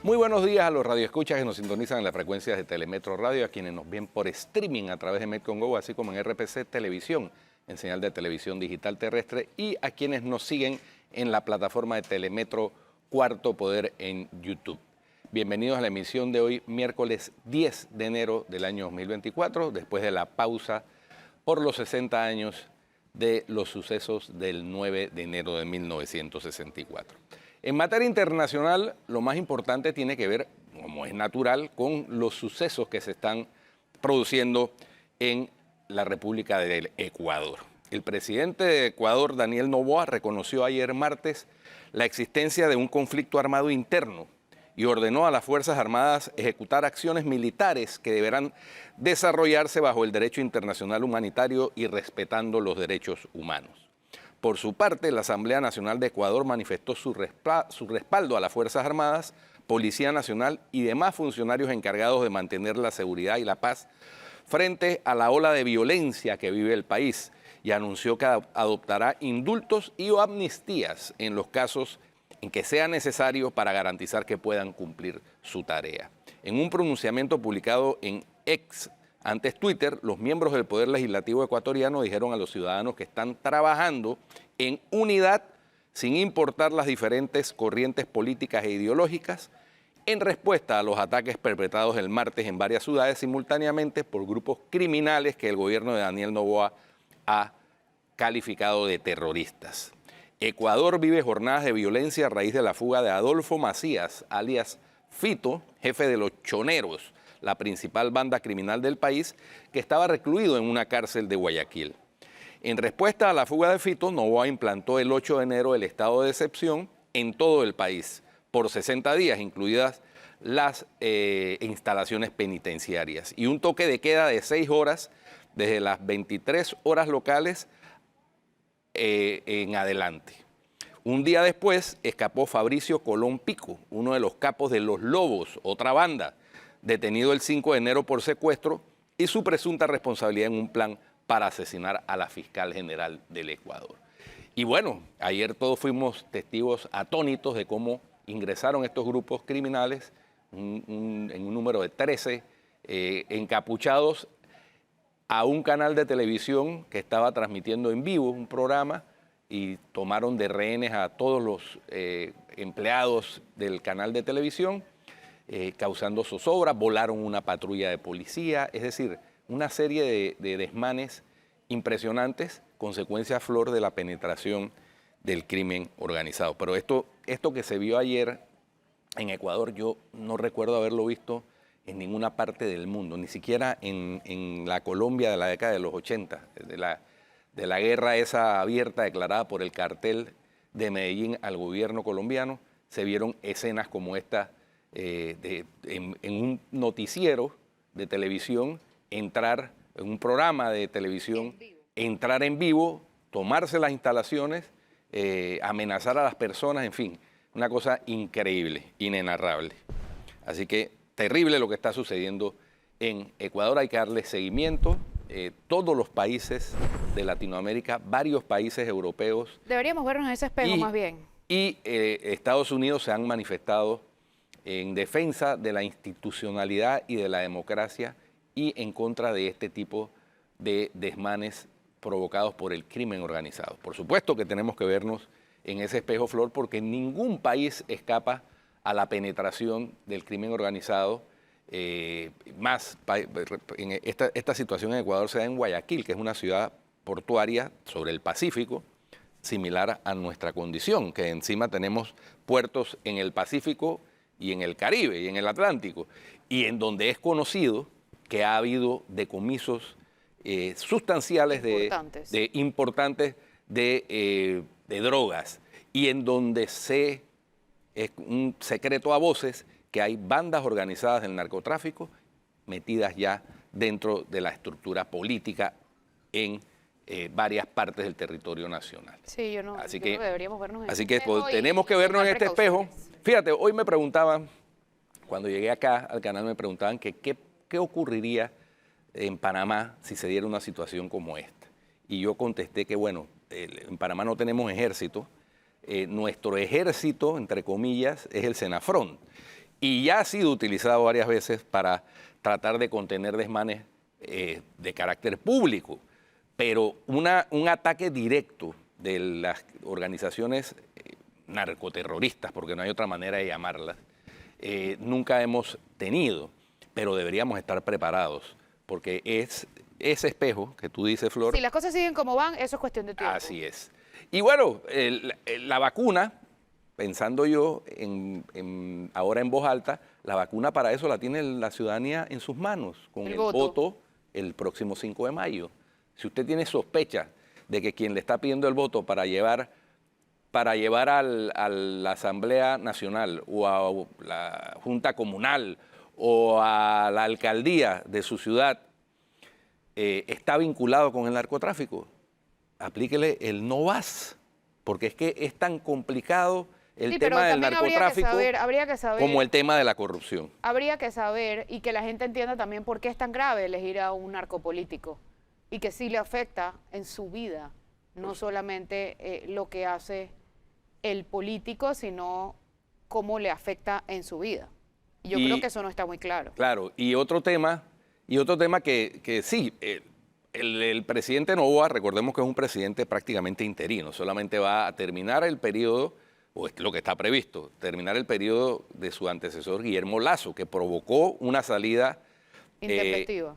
Muy buenos días a los radioescuchas que nos sintonizan en las frecuencias de Telemetro Radio, a quienes nos ven por streaming a través de Metcongo, así como en RPC Televisión, en señal de televisión digital terrestre, y a quienes nos siguen en la plataforma de Telemetro Cuarto Poder en YouTube. Bienvenidos a la emisión de hoy, miércoles 10 de enero del año 2024, después de la pausa por los 60 años de los sucesos del 9 de enero de 1964. En materia internacional, lo más importante tiene que ver, como es natural, con los sucesos que se están produciendo en la República del Ecuador. El presidente de Ecuador, Daniel Noboa, reconoció ayer martes la existencia de un conflicto armado interno y ordenó a las Fuerzas Armadas ejecutar acciones militares que deberán desarrollarse bajo el derecho internacional humanitario y respetando los derechos humanos. Por su parte, la Asamblea Nacional de Ecuador manifestó su respaldo a las Fuerzas Armadas, Policía Nacional y demás funcionarios encargados de mantener la seguridad y la paz frente a la ola de violencia que vive el país, y anunció que adoptará indultos y o amnistías en los casos en que sea necesario para garantizar que puedan cumplir su tarea. En un pronunciamiento publicado en X, antes Twitter, los miembros del Poder Legislativo ecuatoriano dijeron a los ciudadanos que están trabajando en unidad sin importar las diferentes corrientes políticas e ideológicas en respuesta a los ataques perpetrados el martes en varias ciudades simultáneamente por grupos criminales que el gobierno de Daniel Noboa ha calificado de terroristas. Ecuador vive jornadas de violencia a raíz de la fuga de Adolfo Macías, alias Fito, jefe de los Choneros, la principal banda criminal del país, que estaba recluido en una cárcel de Guayaquil. En respuesta a la fuga de Fito, Noboa implantó el 8 de enero el estado de excepción en todo el país, por 60 días, incluidas las instalaciones penitenciarias, y un toque de queda de 6 horas desde las 23 horas locales en adelante. Un día después escapó Fabricio Colón Pico, uno de los capos de Los Lobos, otra banda, detenido el 5 de enero por secuestro y su presunta responsabilidad en un plan para asesinar a la fiscal general del Ecuador. Y bueno, ayer todos fuimos testigos atónitos de cómo ingresaron estos grupos criminales en un número de 13 encapuchados a un canal de televisión que estaba transmitiendo en vivo un programa, y tomaron de rehenes a todos los empleados del canal de televisión, causando zozobra, volaron una patrulla de policía, es decir, una serie de desmanes impresionantes, consecuencia flor de la penetración del crimen organizado. Pero esto que se vio ayer en Ecuador, yo no recuerdo haberlo visto en ninguna parte del mundo, ni siquiera en la Colombia de la década de los 80, de la guerra esa abierta declarada por el cartel de Medellín al gobierno colombiano. Se vieron escenas como esta en un noticiero de televisión, entrar en un programa de televisión, entrar en vivo, tomarse las instalaciones, amenazar a las personas, en fin, una cosa increíble, inenarrable. Así que terrible lo que está sucediendo en Ecuador, hay que darle seguimiento. Todos los países de Latinoamérica, varios países europeos. Deberíamos vernos en ese espejo más bien. Y Estados Unidos se han manifestado en defensa de la institucionalidad y de la democracia y en contra de este tipo de desmanes provocados por el crimen organizado. Por supuesto que tenemos que vernos en ese espejo, Flor, porque ningún país escapa a la penetración del crimen organizado. Esta situación en Ecuador se da en Guayaquil, que es una ciudad portuaria sobre el Pacífico, similar a nuestra condición, que encima tenemos puertos en el Pacífico y en el Caribe y en el Atlántico, y en donde es conocido que ha habido decomisos sustanciales importantes de drogas, y en donde es un secreto a voces que hay bandas organizadas del narcotráfico metidas ya dentro de la estructura política en varias partes del territorio nacional. Sí, yo no creo que deberíamos vernos en Así que tenemos que vernos en este espejo. Fíjate, hoy me preguntaban, cuando llegué acá al canal, me preguntaban que qué ocurriría en Panamá si se diera una situación como esta. Y yo contesté que, bueno, en Panamá no tenemos ejército, nuestro ejército, entre comillas, es el Senafrón. y ya ha sido utilizado varias veces para tratar de contener desmanes de carácter público. Pero un ataque directo de las organizaciones narcoterroristas, porque no hay otra manera de llamarlas, nunca hemos tenido, pero deberíamos estar preparados, porque es ese espejo que tú dices, Flor. Si las cosas siguen como van, eso es cuestión de tiempo. Así es. Y bueno, la vacuna, pensando yo ahora en voz alta, la vacuna para eso la tiene la ciudadanía en sus manos, con el voto el próximo 5 de mayo. Si usted tiene sospecha de que quien le está pidiendo el voto para llevar a la Asamblea Nacional o a la Junta Comunal o a la alcaldía de su ciudad está vinculado con el narcotráfico, aplíquele el no vas, porque es que es tan complicado el tema del narcotráfico habría que saber, como el tema de la corrupción. Habría que saber y que la gente entienda también por qué es tan grave elegir a un narcopolítico y que sí le afecta en su vida, no solamente lo que hace el político, sino cómo le afecta en su vida. Yo creo que eso no está muy claro. Claro, y otro tema que sí, el presidente Noboa, recordemos que es un presidente prácticamente interino, solamente va a terminar el periodo, o es lo que está previsto, terminar el periodo de su antecesor Guillermo Lasso, que provocó una salida intempestiva,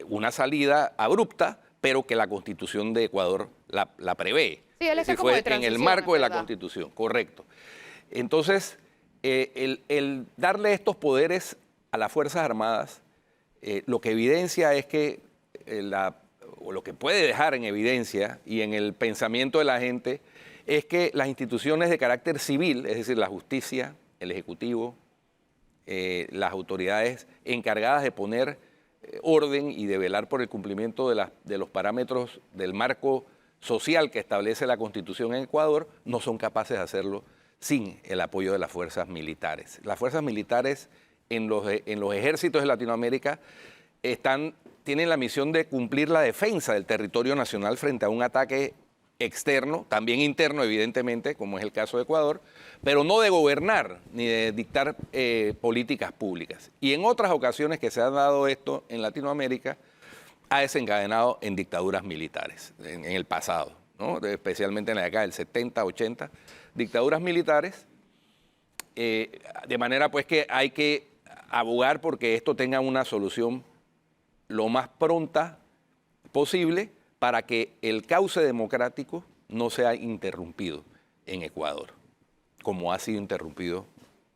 una salida abrupta, pero que la Constitución de Ecuador la prevé. Sí, él está como de transición, en el marco de la ¿verdad? Constitución, correcto. Entonces, el darle estos poderes a las Fuerzas Armadas, lo que evidencia es que, o lo que puede dejar en evidencia y en el pensamiento de la gente, es que las instituciones de carácter civil, es decir, la justicia, el Ejecutivo, las autoridades encargadas de poner orden y de velar por el cumplimiento de los parámetros del marco social que establece la Constitución en Ecuador, no son capaces de hacerlo sin el apoyo de las fuerzas militares. Las fuerzas militares en los ejércitos de Latinoamérica tienen la misión de cumplir la defensa del territorio nacional frente a un ataque externo, también interno evidentemente, como es el caso de Ecuador, pero no de gobernar ni de dictar políticas públicas. Y en otras ocasiones que se ha dado esto en Latinoamérica, ha desencadenado en dictaduras militares en el pasado, ¿no? Especialmente en la década del 70, 80, dictaduras militares, de manera pues que hay que abogar porque esto tenga una solución lo más pronta posible para que el cauce democrático no sea interrumpido en Ecuador, como ha sido interrumpido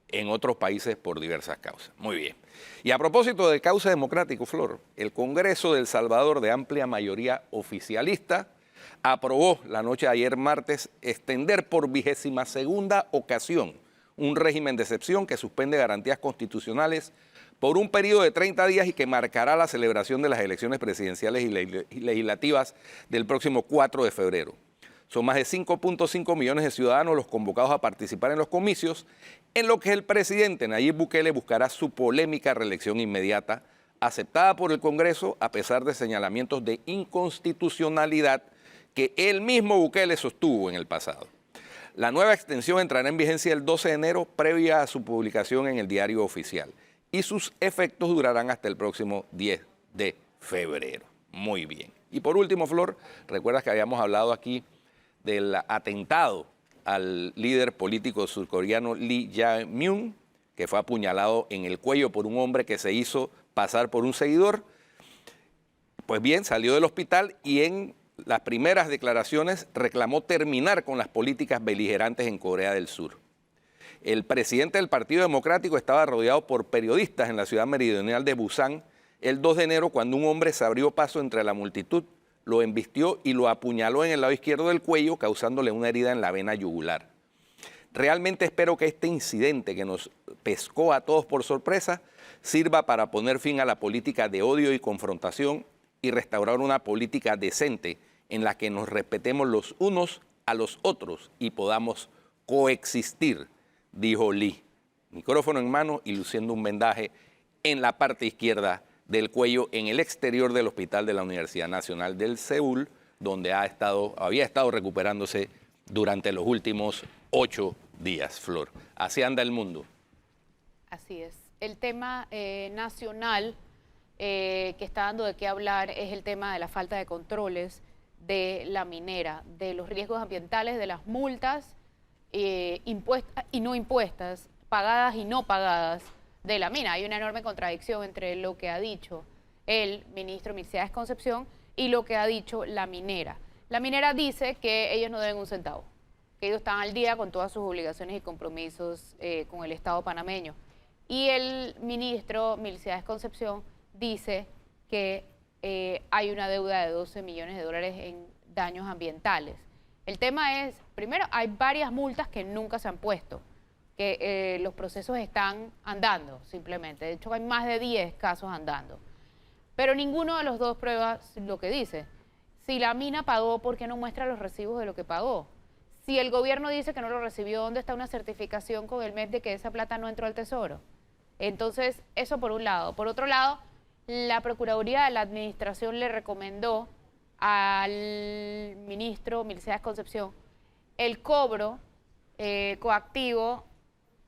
en otros países por diversas causas. Muy bien. Y a propósito del cauce democrático, Flor, el Congreso de El Salvador, de amplia mayoría oficialista, aprobó la noche de ayer martes extender por 22ª ocasión un régimen de excepción que suspende garantías constitucionales por un periodo de 30 días y que marcará la celebración de las elecciones presidenciales y legislativas del próximo 4 de febrero. Son más de 5.5 millones de ciudadanos los convocados a participar en los comicios, en lo que el presidente Nayib Bukele buscará su polémica reelección inmediata, aceptada por el Congreso a pesar de señalamientos de inconstitucionalidad que él mismo Bukele sostuvo en el pasado. La nueva extensión entrará en vigencia el 12 de enero, previa a su publicación en el Diario Oficial, y sus efectos durarán hasta el próximo 10 de febrero. Muy bien. Y por último, Flor, recuerdas que habíamos hablado aquí del atentado al líder político surcoreano Lee Jae-myung, que fue apuñalado en el cuello por un hombre que se hizo pasar por un seguidor. Pues bien, salió del hospital y en las primeras declaraciones reclamó terminar con las políticas beligerantes en Corea del Sur. El presidente del Partido Democrático estaba rodeado por periodistas en la ciudad meridional de Busan el 2 de enero cuando un hombre se abrió paso entre la multitud, lo embistió y lo apuñaló en el lado izquierdo del cuello, causándole una herida en la vena yugular. Realmente espero que este incidente que nos pescó a todos por sorpresa sirva para poner fin a la política de odio y confrontación y restaurar una política decente en la que nos respetemos los unos a los otros y podamos coexistir, dijo Lee, micrófono en mano y luciendo un vendaje en la parte izquierda del cuello en el exterior del hospital de la Universidad Nacional del Seúl, donde había estado recuperándose durante los últimos 8 días, Flor. Así anda el mundo. Así es. El tema nacional que está dando de qué hablar es el tema de la falta de controles de la minera, de los riesgos ambientales, de las multas impuestas y no impuestas, pagadas y no pagadas de la mina. Hay una enorme contradicción entre lo que ha dicho el ministro Milcíades Concepción y lo que ha dicho la minera. La minera dice que ellos no deben un centavo, que ellos están al día con todas sus obligaciones y compromisos con el Estado panameño. Y el ministro Milcíades Concepción dice que hay una deuda de 12 millones de dólares en daños ambientales. El tema es, primero, hay varias multas que nunca se han puesto, que los procesos están andando simplemente. De hecho, hay más de 10 casos andando. Pero ninguno de los dos prueba lo que dice. Si la mina pagó, ¿por qué no muestra los recibos de lo que pagó? Si el gobierno dice que no lo recibió, ¿dónde está una certificación con el MEP de que esa plata no entró al Tesoro? Entonces, eso por un lado. Por otro lado, la Procuraduría de la Administración le recomendó al ministro Milcíades Concepción el cobro coactivo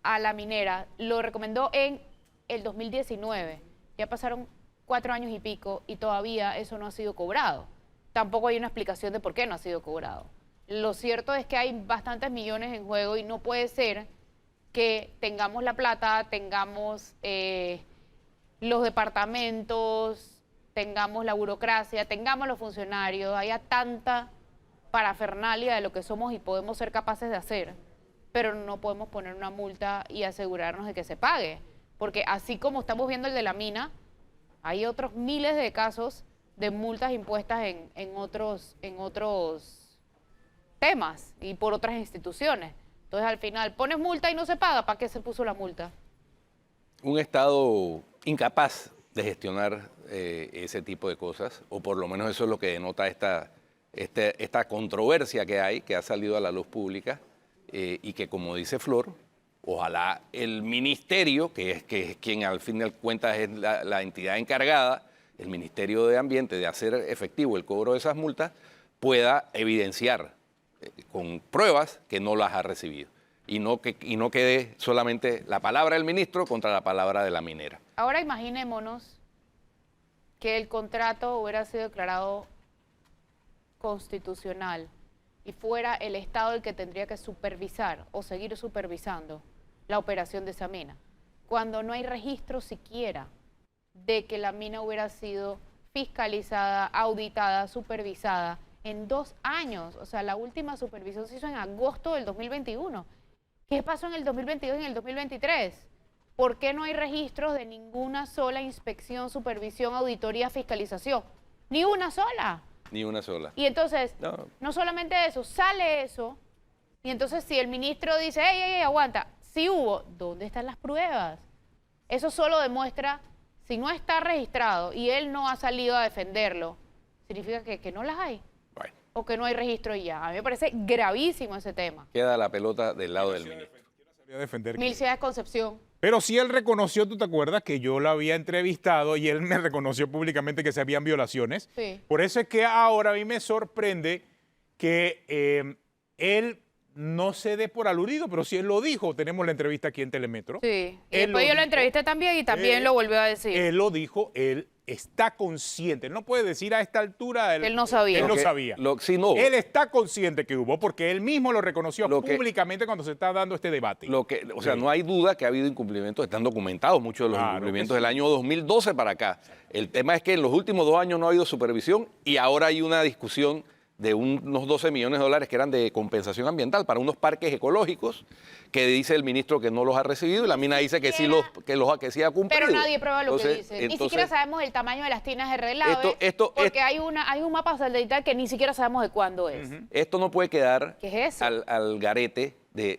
a la minera. Lo recomendó en el 2019. Ya pasaron 4 años y pico y todavía eso no ha sido cobrado. Tampoco hay una explicación de por qué no ha sido cobrado. Lo cierto es que hay bastantes millones en juego y no puede ser que tengamos la plata, tengamos los departamentos, tengamos la burocracia, tengamos los funcionarios, haya tanta parafernalia de lo que somos y podemos ser capaces de hacer, pero no podemos poner una multa y asegurarnos de que se pague. Porque así como estamos viendo el de la mina, hay otros miles de casos de multas impuestas en otros temas y por otras instituciones. Entonces, al final, pones multa y no se paga. ¿Para qué se puso la multa? Un Estado incapaz de gestionar ese tipo de cosas, o por lo menos eso es lo que denota esta controversia que hay, que ha salido a la luz pública, y que, como dice Flor, ojalá el ministerio, que es quien al fin de cuentas es la entidad encargada, el Ministerio de Ambiente, de hacer efectivo el cobro de esas multas, pueda evidenciar con pruebas que no las ha recibido. Y no quede solamente la palabra del ministro contra la palabra de la minera. Ahora imaginémonos que el contrato hubiera sido declarado constitucional y fuera el Estado el que tendría que supervisar o seguir supervisando la operación de esa mina, cuando no hay registro siquiera de que la mina hubiera sido fiscalizada, auditada, supervisada en 2 años. O sea, la última supervisión se hizo en agosto del 2021. ¿Qué pasó en el 2022 y en el 2023? ¿Por qué no hay registros de ninguna sola inspección, supervisión, auditoría, fiscalización? Ni una sola. Ni una sola. Y entonces, no solamente eso, sale eso, y entonces si el ministro dice, ey, aguanta, sí hubo, ¿dónde están las pruebas? Eso solo demuestra, si no está registrado y él no ha salido a defenderlo, significa que no las hay. Bueno. O que no hay registro y ya. A mí me parece gravísimo ese tema. Queda la pelota del lado del ministro. Milcíades Concepción. Pero sí él reconoció, tú te acuerdas, que yo lo había entrevistado y él me reconoció públicamente que se habían violaciones. Sí. Por eso es que ahora a mí me sorprende que él no se dé por aludido, pero sí él lo dijo. Tenemos la entrevista aquí en Telemetro. Sí. Y después yo lo entrevisté también y también lo volvió a decir. Él lo dijo, él está consciente. Él no puede decir a esta altura. Él no sabía. Él no sabía. Sí, no. Él está consciente que hubo, porque él mismo lo reconoció públicamente cuando se está dando este debate. O sea, no hay duda que ha habido incumplimientos, están documentados muchos de los incumplimientos del año 2012 para acá. El tema es que en los últimos 2 años no ha habido supervisión y ahora hay una discusión de unos 12 millones de dólares que eran de compensación ambiental para unos parques ecológicos, que dice el ministro que no los ha recibido y la mina dice que sí ha cumplido. Pero nadie prueba lo que dice. Ni siquiera sabemos el tamaño de las tinas de relave, porque hay un mapa satelital que ni siquiera sabemos de cuándo es. Esto no puede quedar ¿Qué es eso? al garete de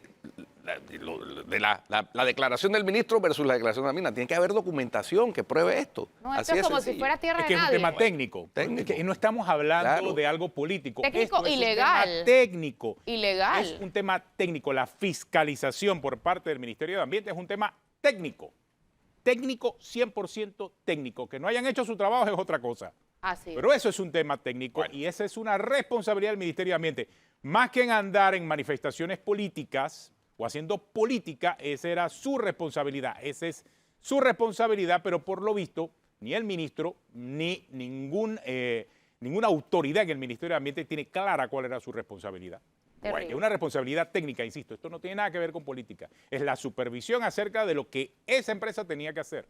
la declaración del ministro versus la declaración de la mina. Tiene que haber documentación que pruebe esto. No, esto es como si fuera tierra de nadie. Es que es un tema técnico. Es que no estamos hablando de algo político. Técnico esto ilegal. Es un tema técnico. Ilegal. Es un tema técnico. La fiscalización por parte del Ministerio de Ambiente es un tema técnico. Técnico, 100% técnico. Que no hayan hecho su trabajo es otra cosa. Así es. Pero eso es un tema técnico y esa es una responsabilidad del Ministerio de Ambiente. Más que en andar en manifestaciones políticas o haciendo política, esa era su responsabilidad. Esa es su responsabilidad, pero por lo visto, ni el ministro, ni ninguna autoridad en el Ministerio de Ambiente tiene clara cuál era su responsabilidad. Terrible. Es una responsabilidad técnica, insisto, esto no tiene nada que ver con política. Es la supervisión acerca de lo que esa empresa tenía que hacer.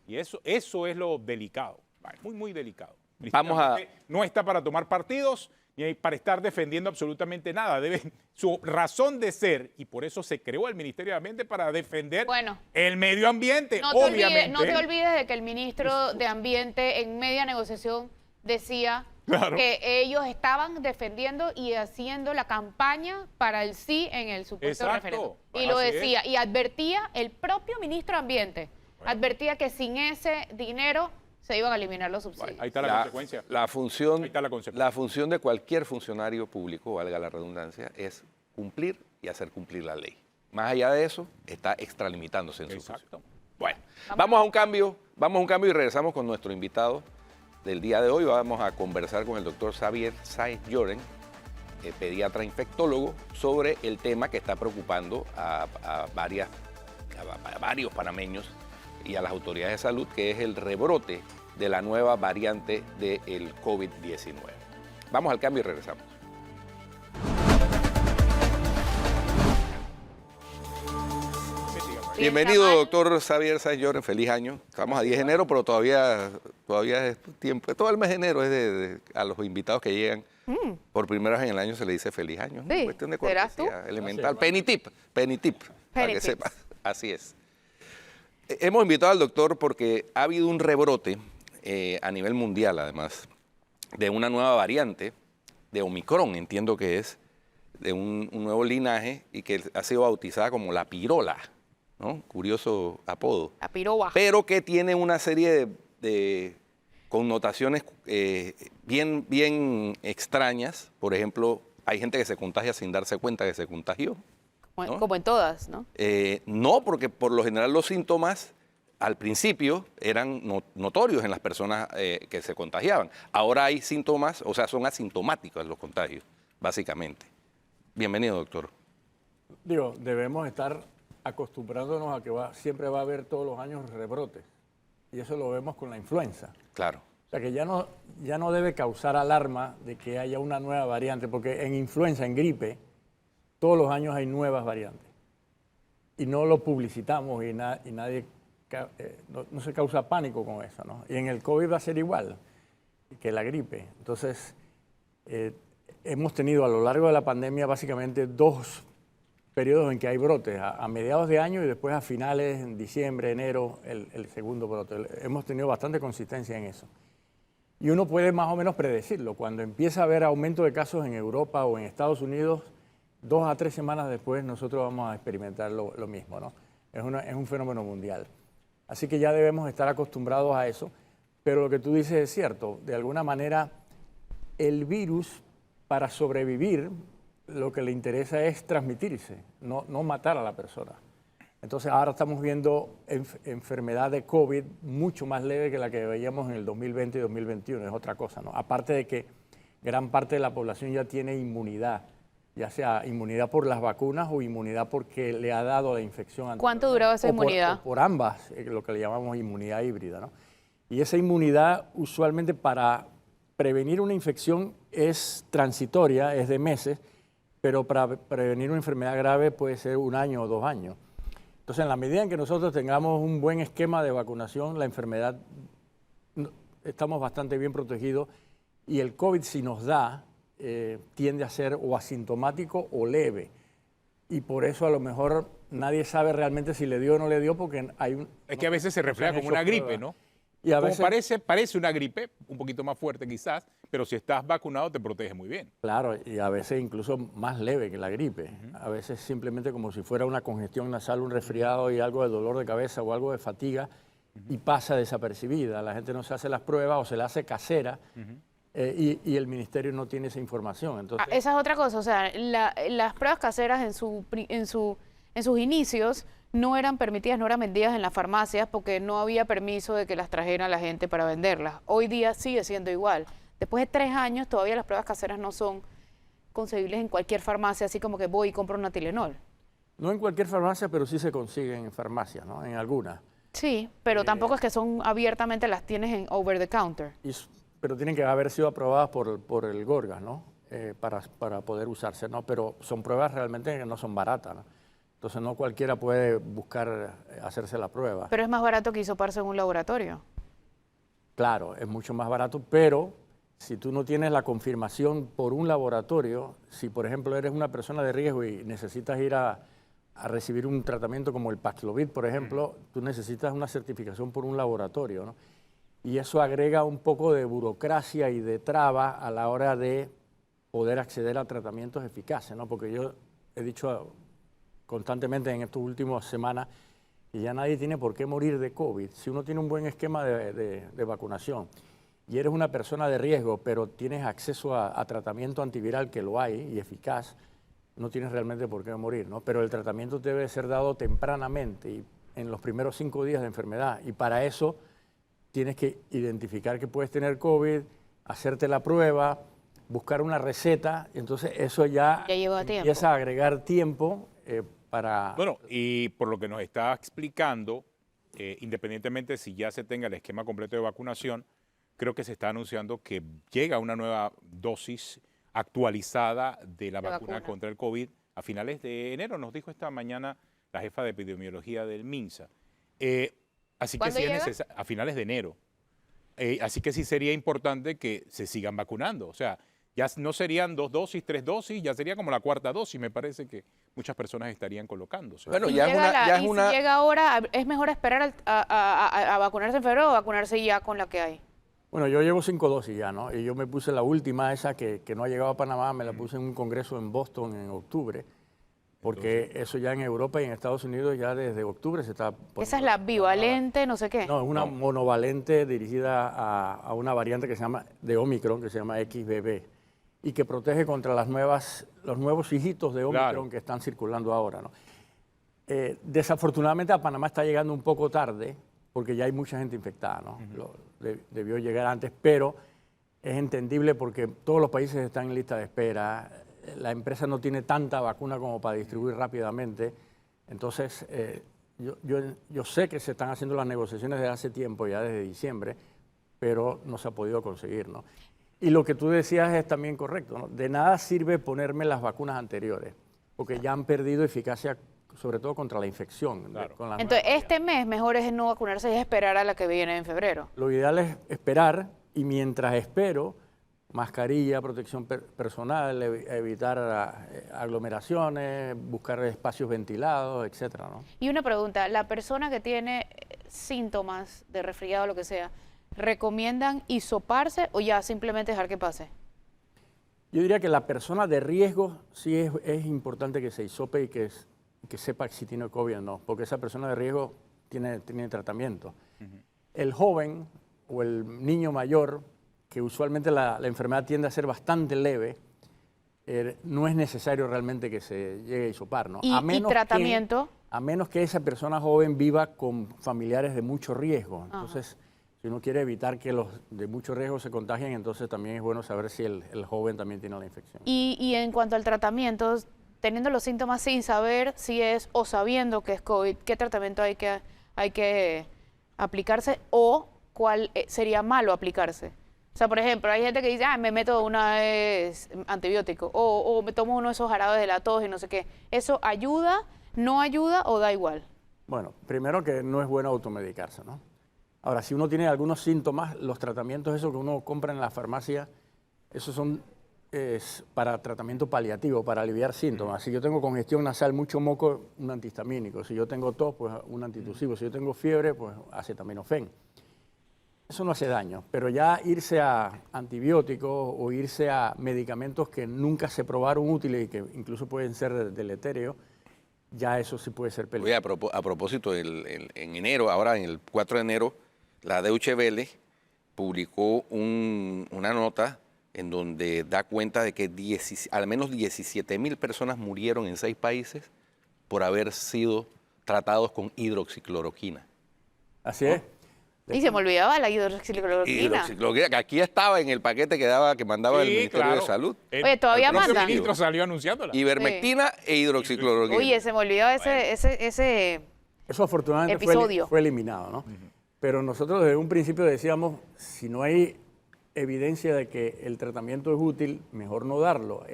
Y eso es lo delicado, muy, muy delicado. Vamos a... No está para tomar partidos ni para estar defendiendo absolutamente nada. Su razón de ser, y por eso se creó el Ministerio de Ambiente, para defender el medio ambiente, obviamente. No te olvides de que el ministro de Ambiente en media negociación decía que ellos estaban defendiendo y haciendo la campaña para el sí en el supuesto referéndum. Y lo decía, y advertía, el propio ministro de Ambiente, advertía que sin ese dinero se iban a eliminar los subsidios. Ahí está la consecuencia. La función, Ahí está la consecuencia. La función de cualquier funcionario público, valga la redundancia, es cumplir y hacer cumplir la ley. Más allá de eso, está extralimitándose en su función. Bueno, vamos a un cambio y regresamos con nuestro invitado del día de hoy. Vamos a conversar con el doctor Xavier Sáenz Lloren, pediatra infectólogo, sobre el tema que está preocupando a varios panameños y a las autoridades de salud, que es el rebrote de la nueva variante del COVID-19. Vamos al cambio y regresamos. Bienvenido, doctor Xavier Sáenz Lloren. Feliz año. Estamos a 10 de enero, pero todavía es tiempo. Todo el mes de enero es a los invitados que llegan. Por primera vez en el año se le dice feliz año. Sí. Cuestión de cortesía elemental. Penny tip, para que sepas. Así es. Hemos invitado al doctor porque ha habido un rebrote a nivel mundial, además, de una nueva variante de Omicron, entiendo que es, de un nuevo linaje y que ha sido bautizada como la pirola, ¿no? Curioso apodo. La piroba. Pero que tiene una serie de connotaciones bien extrañas. Por ejemplo, hay gente que se contagia sin darse cuenta que se contagió. ¿no? Como en todas, ¿no? No, porque por lo general los síntomas al principio eran notorios en las personas que se contagiaban. Ahora hay síntomas, o sea, son asintomáticos los contagios, básicamente. Bienvenido, doctor. Debemos estar acostumbrándonos a que siempre va a haber todos los años rebrotes. Y eso lo vemos con la influenza. Claro. O sea que ya no debe causar alarma de que haya una nueva variante, porque en influenza, en gripe, todos los años hay nuevas variantes. Y no lo publicitamos y nadie, no se causa pánico con eso, ¿no? Y en el COVID va a ser igual que la gripe. Entonces, hemos tenido a lo largo de la pandemia básicamente dos periodos en que hay brotes, a mediados de año y después a finales, en diciembre, enero, el segundo brote. Hemos tenido bastante consistencia en eso. Y uno puede más o menos predecirlo. Cuando empieza a haber aumento de casos en Europa o en Estados Unidos, 2 a 3 semanas después nosotros vamos a experimentar lo mismo, ¿no? Es un fenómeno mundial. Así que ya debemos estar acostumbrados a eso. Pero lo que tú dices es cierto. De alguna manera, el virus, para sobrevivir, lo que le interesa es transmitirse, no matar a la persona. Entonces ahora estamos viendo enfermedad de COVID mucho más leve que la que veíamos en el 2020 y 2021, es otra cosa, ¿no? Aparte de que gran parte de la población ya tiene inmunidad, ya sea inmunidad por las vacunas o inmunidad porque le ha dado la infección anterior. ¿Cuánto duraba esa inmunidad? Por ambas, lo que le llamamos inmunidad híbrida, ¿no? Y esa inmunidad usualmente para prevenir una infección es transitoria, es de meses, pero para prevenir una enfermedad grave puede ser 1 año o 2 años. Entonces, en la medida en que nosotros tengamos un buen esquema de vacunación, la enfermedad, estamos bastante bien protegidos y el COVID, si nos da, tiende a ser o asintomático o leve. Y por eso a lo mejor nadie sabe realmente si le dio o no le dio porque hay Es que a veces se refleja como una gripe, ¿no? Y a veces, parece una gripe, un poquito más fuerte quizás, pero si estás vacunado te protege muy bien. Claro, y a veces incluso más leve que la gripe. A veces simplemente como si fuera una congestión nasal, un resfriado y algo de dolor de cabeza o algo de fatiga y pasa desapercibida. La gente no se hace las pruebas o se la hace casera y el ministerio no tiene esa información. Entonces, esa es otra cosa, o sea, las pruebas caseras en sus inicios no eran permitidas, no eran vendidas en las farmacias porque no había permiso de que las trajera la gente para venderlas. Hoy día sigue siendo igual. Después de 3 años todavía las pruebas caseras no son concebibles en cualquier farmacia, así como que voy y compro una Tylenol. No en cualquier farmacia, pero sí se consiguen en farmacias, ¿no? En algunas. Sí, pero tampoco es que son abiertamente las tienes en over the counter. Pero tienen que haber sido aprobadas por el Gorgas, ¿no? Para poder usarse, ¿no? Pero son pruebas realmente que no son baratas, ¿no? Entonces no cualquiera puede buscar hacerse la prueba. Pero es más barato que hisoparse en un laboratorio. Claro, es mucho más barato, pero si tú no tienes la confirmación por un laboratorio, si por ejemplo eres una persona de riesgo y necesitas ir a recibir un tratamiento como el Paxlovid, por ejemplo, tú necesitas una certificación por un laboratorio, ¿no? Y eso agrega un poco de burocracia y de traba a la hora de poder acceder a tratamientos eficaces, ¿no? Porque yo he dicho constantemente en estas últimas semanas que ya nadie tiene por qué morir de COVID. Si uno tiene un buen esquema de vacunación y eres una persona de riesgo, pero tienes acceso a tratamiento antiviral, que lo hay y eficaz, no tienes realmente por qué morir, ¿no? Pero el tratamiento debe ser dado tempranamente y en los primeros 5 días de enfermedad. Y para eso tienes que identificar que puedes tener COVID, hacerte la prueba, buscar una receta, y entonces eso ya lleva tiempo. empieza a agregar tiempo para... Bueno, y por lo que nos está explicando, independientemente si ya se tenga el esquema completo de vacunación, creo que se está anunciando que llega una nueva dosis actualizada de la vacuna contra el COVID a finales de enero, nos dijo esta mañana la jefa de epidemiología del MINSA. Así que sí es necesario, a finales de enero. Así que sí sería importante que se sigan vacunando. O sea, ya no serían 2 dosis, 3 dosis, ya sería como la 4ª dosis. Me parece que muchas personas estarían colocándose. Bueno, si llega ahora, ¿es mejor esperar a vacunarse en febrero o vacunarse ya con la que hay? Bueno, yo llevo 5 dosis ya, ¿no? Y yo me puse la última, esa que no ha llegado a Panamá, me la puse en un congreso en Boston en octubre, porque eso ya en Europa y en Estados Unidos ya desde octubre se está... Esa es la bivalente, no sé qué. No, es una monovalente dirigida a una variante que se llama, de Omicron, que se llama XBB, y que protege contra los nuevos hijitos de Omicron que están circulando ahora, ¿no? Desafortunadamente a Panamá está llegando un poco tarde, porque ya hay mucha gente infectada, ¿no? Debió llegar antes, pero es entendible porque todos los países están en lista de espera, la empresa no tiene tanta vacuna como para distribuir rápidamente, entonces yo sé que se están haciendo las negociaciones desde hace tiempo, ya desde diciembre, pero no se ha podido conseguir, ¿no? Y lo que tú decías es también correcto, ¿no? De nada sirve ponerme las vacunas anteriores, porque ya han perdido eficacia, sobre todo contra la infección. Claro. Entonces, este mes mejor es no vacunarse y esperar a la que viene en febrero. Lo ideal es esperar, y mientras espero, mascarilla, protección personal, evitar aglomeraciones, buscar espacios ventilados, etcétera, ¿no? Y una pregunta, la persona que tiene síntomas de resfriado o lo que sea, ¿recomiendan hisoparse o ya simplemente dejar que pase? Yo diría que la persona de riesgo sí es importante que se hisope y que sepa si tiene COVID o no, porque esa persona de riesgo tiene tratamiento. El joven o el niño mayor, que usualmente la enfermedad tiende a ser bastante leve, no es necesario realmente que se llegue a hisopar, ¿no? ¿Y tratamiento? A menos que esa persona joven viva con familiares de mucho riesgo. Entonces, si uno quiere evitar que los de mucho riesgo se contagien, entonces también es bueno saber si el joven también tiene la infección. Y en cuanto al tratamiento, teniendo los síntomas sin saber si es o sabiendo que es COVID, ¿qué tratamiento hay que aplicarse o cuál sería malo aplicarse? O sea, por ejemplo, hay gente que dice, me meto una vez antibiótico o me tomo uno de esos jarabes de la tos y no sé qué. ¿Eso ayuda, no ayuda o da igual? Bueno, primero que no es bueno automedicarse, ¿no? Ahora, si uno tiene algunos síntomas, los tratamientos esos que uno compra en la farmacia, esos son para tratamiento paliativo, para aliviar síntomas. Si yo tengo congestión nasal, mucho moco, un antihistamínico. Si yo tengo tos, pues un antitusivo. Si yo tengo fiebre, pues acetaminofén. Eso no hace daño, pero ya irse a antibióticos o irse a medicamentos que nunca se probaron útiles y que incluso pueden ser deletéreos, ya eso sí puede ser peligroso. Oye, a propósito, en enero, ahora en el 4 de enero, la Deutsche Welle publicó una nota en donde da cuenta de que al menos 17.000 personas murieron en 6 países por haber sido tratados con hidroxicloroquina. Así es. Y se me olvidaba la hidroxicloroquina. Hidroxicloroquina, que aquí estaba en el paquete que mandaba el Sí, Ministerio claro. de Salud. Oye, todavía el propio manda. ministro salió anunciándola. Ivermectina e hidroxicloroquina. Oye, se me olvidaba ese Eso afortunadamente episodio. fue eliminado, ¿no? Pero nosotros desde un principio decíamos, si no hay evidencia de que el tratamiento es útil, mejor no darlo.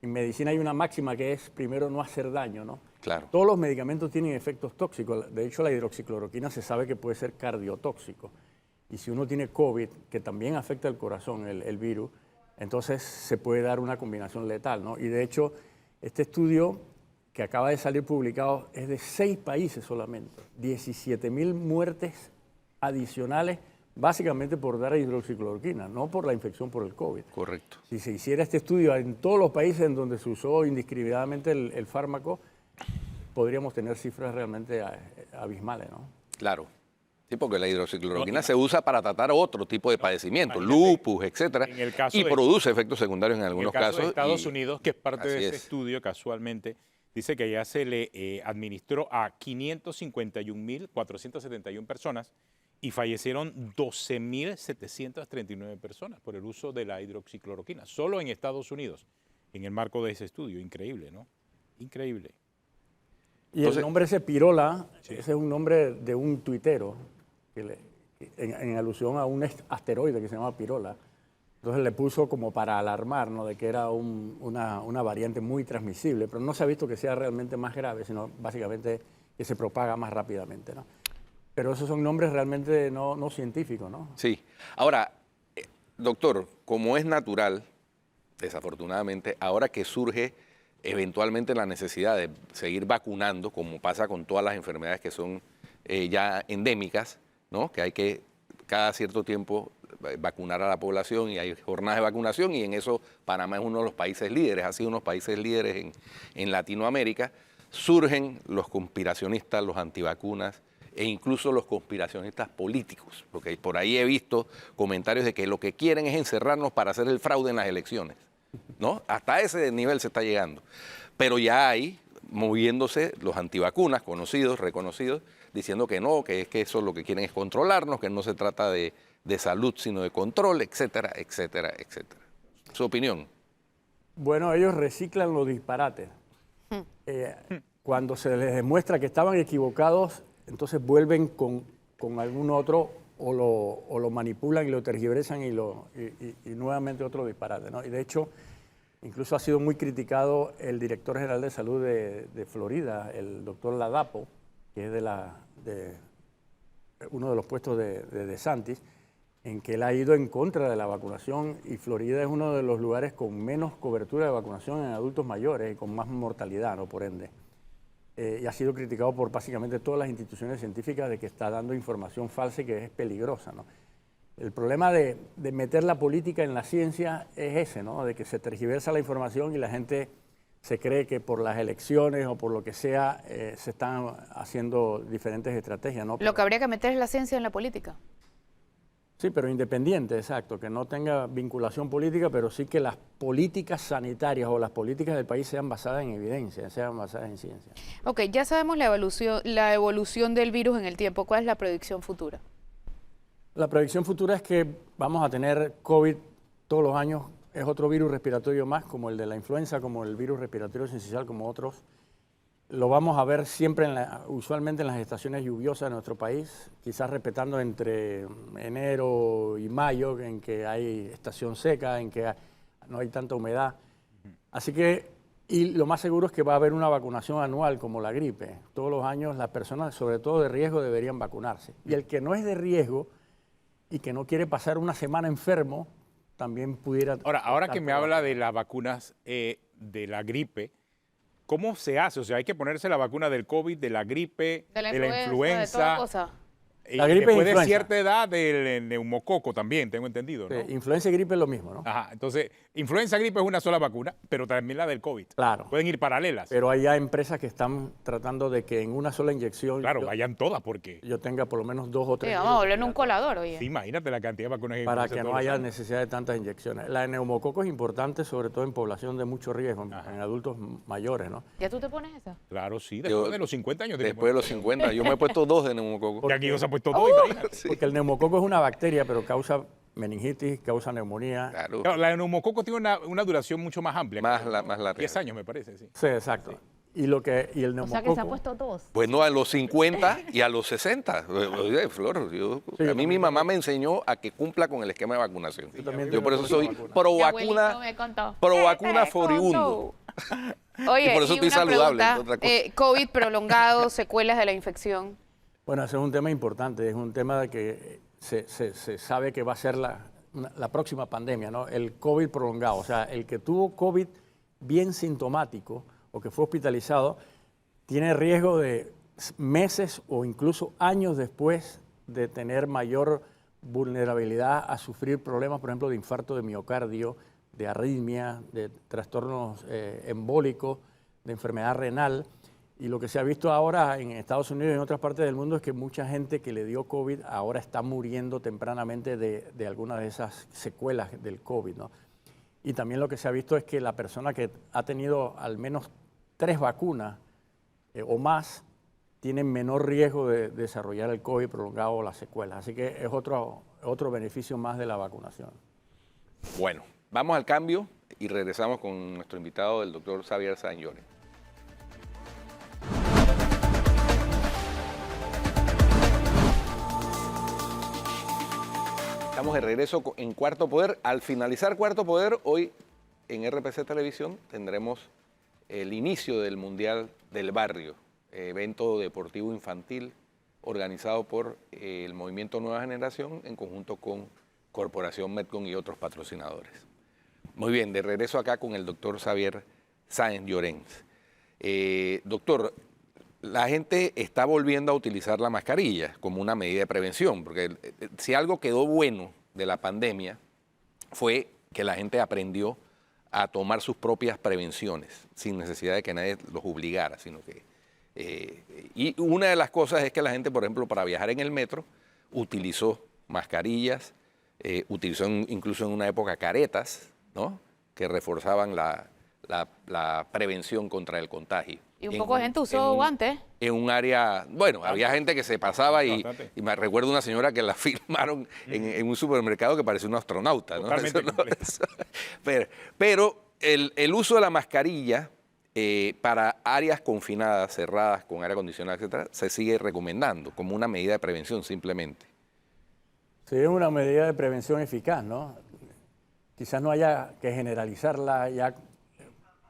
En medicina hay una máxima que es primero no hacer daño, ¿no? Claro. Todos los medicamentos tienen efectos tóxicos. De hecho, la hidroxicloroquina se sabe que puede ser cardiotóxico. Y si uno tiene COVID, que también afecta el corazón, el virus, entonces se puede dar una combinación letal, ¿no? Y de hecho, este estudio que acaba de salir publicado es de 6 países solamente. 17.000 muertes adicionales, básicamente por dar hidroxicloroquina, no por la infección por el COVID. Correcto. Si se hiciera este estudio en todos los países en donde se usó indiscriminadamente el fármaco, podríamos tener cifras realmente abismales, ¿no? Claro. Sí, porque la hidroxicloroquina se usa para tratar otro tipo de padecimientos, Imagínate, lupus, etcétera, en el caso y de- produce efectos secundarios en En algunos el caso casos. de Estados y- Unidos, que es parte de así ese es. estudio, casualmente, dice que ya se le administró a 551.471 personas y fallecieron 12.739 personas por el uso de la hidroxicloroquina, solo en Estados Unidos, en el marco de ese estudio. Increíble, ¿no? Increíble. Y Entonces- el nombre ese Pirola, ese es un nombre de un tuitero, en alusión a un asteroide que se llama Pirola. Entonces le puso como para alarmar, ¿no?, de que era una variante muy transmisible, pero no se ha visto que sea realmente más grave, sino básicamente que se propaga más rápidamente, ¿no? Pero esos son nombres realmente no científicos, ¿no? Sí. Ahora, doctor, como es natural, desafortunadamente, ahora que surge eventualmente la necesidad de seguir vacunando, como pasa con todas las enfermedades que son ya endémicas, ¿no? Que hay que cada cierto tiempo vacunar a la población y hay jornadas de vacunación y en eso Panamá es uno de los países líderes, ha sido uno de los países líderes en Latinoamérica. Surgen los conspiracionistas, los antivacunas e incluso los conspiracionistas políticos, porque por ahí he visto comentarios de que lo que quieren es encerrarnos para hacer el fraude en las elecciones, ¿no? Hasta ese nivel se está llegando. Pero ya hay moviéndose los antivacunas, conocidos, reconocidos, diciendo que no, que es que eso lo que quieren es controlarnos, que no se trata de salud, sino de control, etcétera, etcétera, etcétera. ¿Su opinión? Bueno, ellos reciclan los disparates. Cuando se les demuestra que estaban equivocados, entonces vuelven con algún otro o lo manipulan y lo tergiversan y nuevamente otro disparate, ¿no? Y de hecho, incluso ha sido muy criticado el director general de salud de Florida, el doctor Ladapo, que es de uno de los puestos de DeSantis, en que él ha ido en contra de la vacunación y Florida es uno de los lugares con menos cobertura de vacunación en adultos mayores y con más mortalidad, ¿no?, por ende. Y ha sido criticado por básicamente todas las instituciones científicas de que está dando información falsa y que es peligrosa, ¿no? El problema de meter la política en la ciencia es ese, ¿no?, de que se tergiversa la información y la gente se cree que por las elecciones o por lo que sea se están haciendo diferentes estrategias, ¿no? Lo que habría que meter es la ciencia en la política. Sí, pero independiente, exacto, que no tenga vinculación política, pero sí que las políticas sanitarias o las políticas del país sean basadas en evidencia, sean basadas en ciencia. Ok, ya sabemos la evolución del virus en el tiempo. ¿Cuál es la predicción futura? La predicción futura es que vamos a tener COVID todos los años. Es otro virus respiratorio más, como el de la influenza, como el virus respiratorio sincicial, como otros. Lo vamos a ver siempre, usualmente en las estaciones lluviosas de nuestro país, quizás respetando entre enero y mayo, en que hay estación seca, en que no hay tanta humedad. Así que, y lo más seguro es que va a haber una vacunación anual como la gripe. Todos los años las personas, sobre todo de riesgo, deberían vacunarse. Y el que no es de riesgo y que no quiere pasar una semana enfermo, también pudiera... Ahora que me habla de las vacunas de la gripe, ¿cómo se hace? O sea, hay que ponerse la vacuna del COVID, de la gripe, de la influenza. de toda cosa. La gripe después es de influenza. cierta edad del neumococo también, tengo entendido, ¿no? Influenza y gripe es lo mismo, ¿no? Ajá, entonces, influenza gripe es una sola vacuna, pero también la del COVID. Claro. Pueden ir paralelas. Pero hay ya empresas que están tratando de que en una sola inyección Claro, vayan todas, porque yo tenga por lo menos 2 o 3 Sí, vamos a volver en un colador, oye. sí, imagínate la cantidad de vacunas que para hay que todos no los haya años. necesidad de tantas inyecciones. La de neumococo es importante, sobre todo en población de mucho riesgo, en adultos mayores, ¿no? ¿Ya tú te pones esa? Claro, sí, después de los 50 años. Después de los 50, yo me he puesto 2 de neumococo. Y aquí no se ha puesto pues todo, imagínate. Sí. Porque el neumococo es una bacteria, pero causa meningitis, causa neumonía. Claro, Claro, la neumococo tiene una duración mucho más amplia. más larga. 10 años, me parece, sí. Sí, exacto. Y el O sea que se ha neumococo... puesto todos. Bueno, a los 50 y a los 60. Oye, Flor, Sí, a mí mi mamá me enseñó a que cumpla con el esquema de vacunación. también Yo por eso soy vacuna. pro Mi abuelito vacuna, me contó. pro vacuna Te foriundo. contó. Oye, Y por eso estoy una saludable, pregunta, entre otras cosas. COVID prolongado, secuelas de la infección. Bueno, ese es un tema importante, es un tema de que se sabe que va a ser la próxima pandemia, ¿no? El COVID prolongado, o sea, el que tuvo COVID bien sintomático o que fue hospitalizado, tiene riesgo de meses o incluso años después de tener mayor vulnerabilidad a sufrir problemas, por ejemplo, de infarto de miocardio, de arritmia, de trastornos embólicos, de enfermedad renal. Y lo que se ha visto ahora en Estados Unidos y en otras partes del mundo es que mucha gente que le dio COVID ahora está muriendo tempranamente de alguna de esas secuelas del COVID, ¿no? Y también lo que se ha visto es que la persona que ha tenido al menos 3 vacunas o más tiene menor riesgo de desarrollar el COVID prolongado o las secuelas. Así que es otro beneficio más de la vacunación. Bueno, vamos al cambio y regresamos con nuestro invitado, el doctor Xavier Sáenz Llorens. Estamos de regreso en Cuarto Poder. Al finalizar Cuarto Poder, hoy en RPC Televisión tendremos el inicio del Mundial del Barrio, evento deportivo infantil organizado por el Movimiento Nueva Generación en conjunto con Corporación Metcon y otros patrocinadores. Muy bien, de regreso acá con el doctor Xavier Sáenz Llorens. Doctor, la gente está volviendo a utilizar la mascarilla como una medida de prevención, porque si algo quedó bueno de la pandemia fue que la gente aprendió a tomar sus propias prevenciones sin necesidad de que nadie los obligara, sino que... y una de las cosas es que la gente, por ejemplo, para viajar en el metro, utilizó mascarillas, utilizó incluso en una época caretas, ¿no?, que reforzaban la prevención contra el contagio. Y un poco de gente usó guantes. En un área, bueno, había gente que se pasaba y me recuerdo una señora que la filmaron en un supermercado que parecía un astronauta, ¿no? Totalmente Pero el uso de la mascarilla para áreas confinadas, cerradas, con aire acondicionado, etcétera, se sigue recomendando como una medida de prevención simplemente. Sí, es una medida de prevención eficaz, ¿no? Quizás no haya que generalizarla ya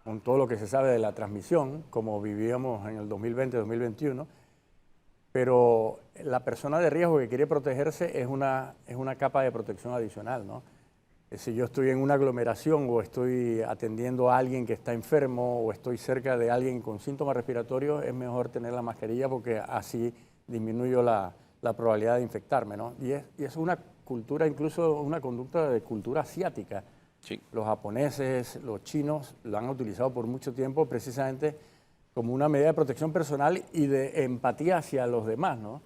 con todo lo que se sabe de la transmisión, como vivíamos en el 2020-2021, pero la persona de riesgo que quiere protegerse es una capa de protección adicional, ¿no? Si yo estoy en una aglomeración o estoy atendiendo a alguien que está enfermo o estoy cerca de alguien con síntomas respiratorios, es mejor tener la mascarilla porque así disminuyo la probabilidad de infectarme, ¿no? Y es una cultura, incluso una conducta de cultura asiática. Sí. Los japoneses, los chinos lo han utilizado por mucho tiempo precisamente como una medida de protección personal y de empatía hacia los demás, ¿no?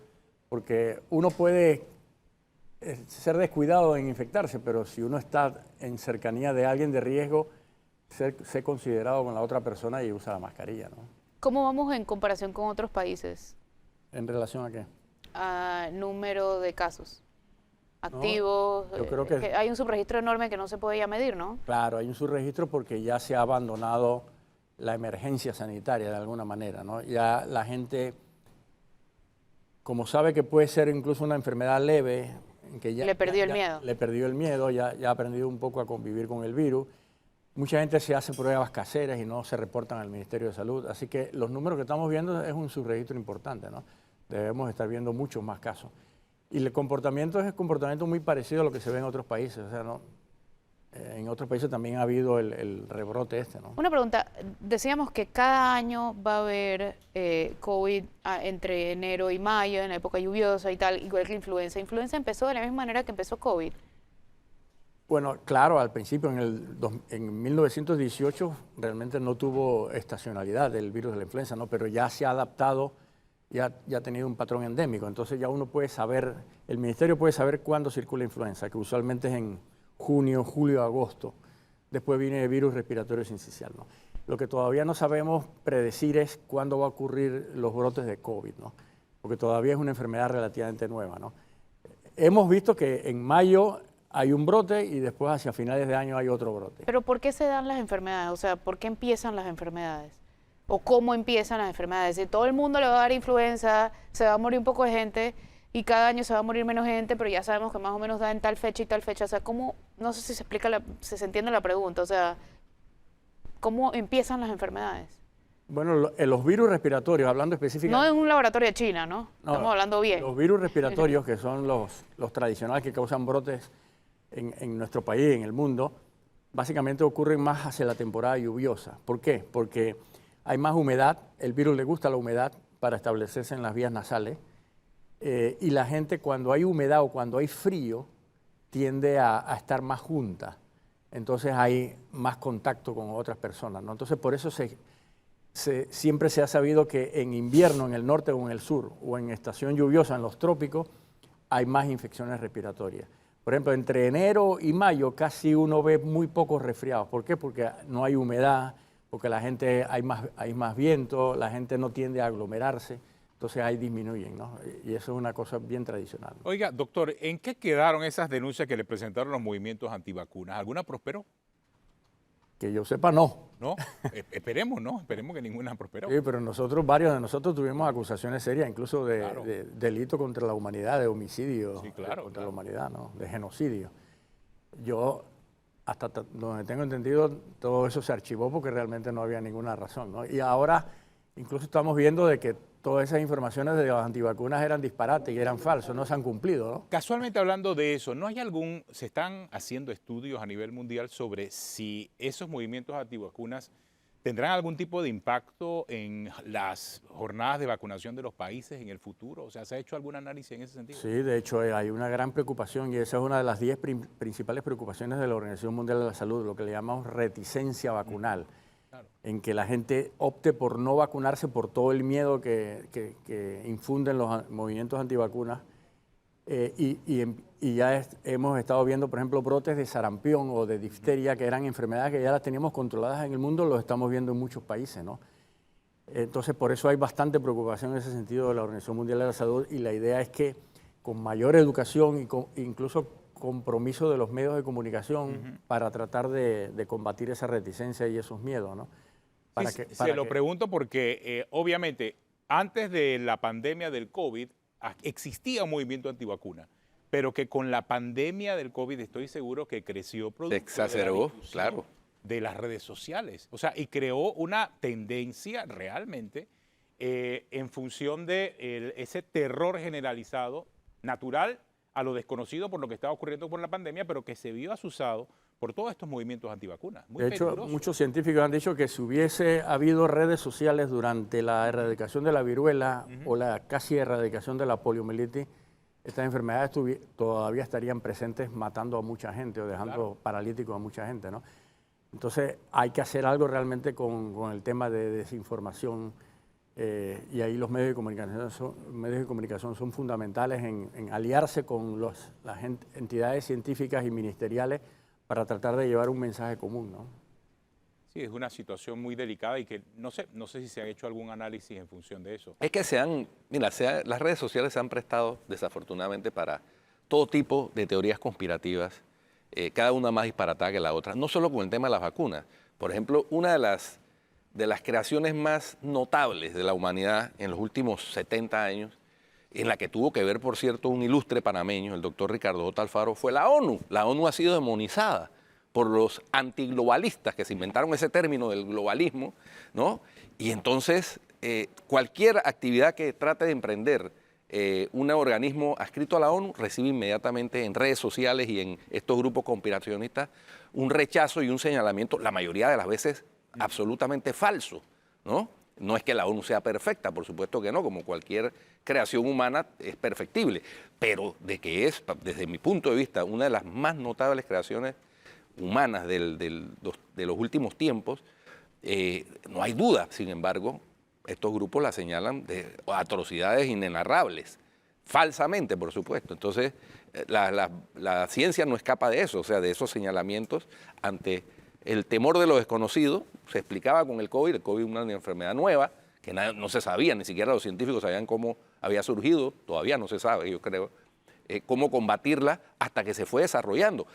Porque uno puede ser descuidado en infectarse, pero si uno está en cercanía de alguien de riesgo, ser considerado con la otra persona y usa la mascarilla, ¿no? ¿Cómo vamos en comparación con otros países? ¿En relación a qué? A número de casos activos. yo creo que hay un subregistro enorme que no se puede ya medir, ¿no? Claro, hay un subregistro porque ya se ha abandonado la emergencia sanitaria de alguna manera, ¿no? Ya la gente, como sabe que puede ser incluso una enfermedad leve, en que ya Le perdió el miedo. Le perdió el miedo, ya ha aprendido un poco a convivir con el virus. Mucha gente se hace pruebas caseras y no se reportan al Ministerio de Salud. Así que los números que estamos viendo es un subregistro importante, ¿no? Debemos estar viendo muchos más casos. Y el comportamiento es un comportamiento muy parecido a lo que se ve en otros países. O sea, ¿no? En otros países también ha habido el rebrote este, ¿no? Una pregunta, decíamos que cada año va a haber COVID entre enero y mayo, en la época lluviosa y tal, igual que la influenza. ¿Influenza empezó de la misma manera que empezó COVID? Bueno, claro, al principio, en 1918, realmente no tuvo estacionalidad el virus de la influenza, ¿no? Pero ya se ha adaptado, ya ha tenido un patrón endémico. Entonces ya uno puede saber, el ministerio puede saber cuándo circula influenza, que usualmente es en junio, julio, agosto. Después viene el virus respiratorio sincicial, ¿no? Lo que todavía no sabemos predecir es cuándo va a ocurrir los brotes de COVID, ¿no? porque todavía es una enfermedad relativamente nueva, ¿no? Hemos visto que en mayo hay un brote y después hacia finales de año hay otro brote. Pero ¿por qué se dan las enfermedades? O sea, ¿por qué empiezan las enfermedades? ¿O cómo empiezan las enfermedades? Si todo el mundo le va a dar influenza, se va a morir un poco de gente y cada año se va a morir menos gente, pero ya sabemos que más o menos da en tal fecha y tal fecha. O sea, ¿cómo? No sé si se explica, si se entiende la pregunta. O sea, ¿cómo empiezan las enfermedades? Bueno, los virus respiratorios, hablando específicamente... No en un laboratorio de China, ¿no? Estamos hablando bien. Los virus respiratorios, que son los tradicionales que causan brotes en nuestro país, en el mundo, básicamente ocurren más hacia la temporada lluviosa. ¿Por qué? Porque hay más humedad, el virus le gusta la humedad para establecerse en las vías nasales, y la gente cuando hay humedad o cuando hay frío tiende a estar más junta, entonces hay más contacto con otras personas, ¿no? Entonces por eso siempre se ha sabido que en invierno en el norte o en el sur, o en estación lluviosa en los trópicos, hay más infecciones respiratorias. Por ejemplo, entre enero y mayo casi uno ve muy pocos resfriados. ¿Por qué? Porque no hay humedad, porque la gente hay más viento, la gente no tiende a aglomerarse, entonces ahí disminuyen, ¿no? Y eso es una cosa bien tradicional. Oiga, doctor, ¿en qué quedaron esas denuncias que le presentaron los movimientos antivacunas? ¿Alguna prosperó? Que yo sepa, no. No, esperemos, ¿no? Esperemos que ninguna prosperó. Sí, pero varios de nosotros tuvimos acusaciones serias, incluso de delito contra la humanidad, de homicidio contra la humanidad, ¿no? De genocidio. Yo, hasta donde tengo entendido, todo eso se archivó porque realmente no había ninguna razón, ¿no? Y ahora incluso estamos viendo de que todas esas informaciones de las antivacunas eran disparates y eran falsos, no se han cumplido, ¿no? Casualmente hablando de eso, ¿no hay se están haciendo estudios a nivel mundial sobre si esos movimientos antivacunas tendrán algún tipo de impacto en las jornadas de vacunación de los países en el futuro? O sea, ¿se ha hecho algún análisis en ese sentido? Sí, de hecho hay una gran preocupación y esa es una de las 10 principales preocupaciones de la Organización Mundial de la Salud, lo que le llamamos reticencia vacunal. En que la gente opte por no vacunarse por todo el miedo que infunden los movimientos antivacunas. Y ya hemos estado viendo, por ejemplo, brotes de sarampión o de difteria, que eran enfermedades que ya las teníamos controladas en el mundo, los estamos viendo en muchos países, ¿no? Entonces, por eso hay bastante preocupación en ese sentido de la Organización Mundial de la Salud, y la idea es que con mayor educación y incluso compromiso de los medios de comunicación para tratar de combatir esa reticencia y esos miedos, ¿no? Se lo pregunto porque obviamente antes de la pandemia del COVID existía un movimiento antivacuna, pero que con la pandemia del COVID estoy seguro que creció producto se exacerbó, claro, de las redes sociales. O sea, y creó una tendencia realmente en función de ese terror generalizado, natural, a lo desconocido por lo que estaba ocurriendo con la pandemia, pero que se vio asusado por todos estos movimientos antivacunas. De hecho, muchos científicos han dicho que si hubiese habido redes sociales durante la erradicación de la viruela o la casi erradicación de la poliomielitis, estas enfermedades todavía estarían presentes matando a mucha gente o dejando paralíticos a mucha gente, ¿no? Entonces hay que hacer algo realmente con el tema de desinformación. Y ahí los medios de comunicación son fundamentales en aliarse con las entidades científicas y ministeriales para tratar de llevar un mensaje común, ¿no? Sí, es una situación muy delicada y que no sé si se ha hecho algún análisis en función de eso. Es que las redes sociales se han prestado desafortunadamente para todo tipo de teorías conspirativas, cada una más disparatada que la otra, no solo con el tema de las vacunas. Por ejemplo, una de las creaciones más notables de la humanidad en los últimos 70 años, en la que tuvo que ver, por cierto, un ilustre panameño, el doctor Ricardo J. Alfaro, fue la ONU. La ONU ha sido demonizada por los antiglobalistas que se inventaron ese término del globalismo, ¿no? Y entonces, cualquier actividad que trate de emprender un organismo adscrito a la ONU recibe inmediatamente en redes sociales y en estos grupos conspiracionistas un rechazo y un señalamiento, la mayoría de las veces absolutamente falso, ¿no? No es que la ONU sea perfecta, por supuesto que no, como cualquier creación humana es perfectible, pero de que es, desde mi punto de vista, una de las más notables creaciones humanas de los últimos tiempos, no hay duda. Sin embargo, estos grupos la señalan de atrocidades inenarrables, falsamente, por supuesto. Entonces, la ciencia no escapa de eso, o sea, de esos señalamientos ante el temor de lo desconocido. Se explicaba con el COVID una enfermedad nueva, que no se sabía, ni siquiera los científicos sabían cómo había surgido, todavía no se sabe, yo creo, cómo combatirla hasta que se fue desarrollando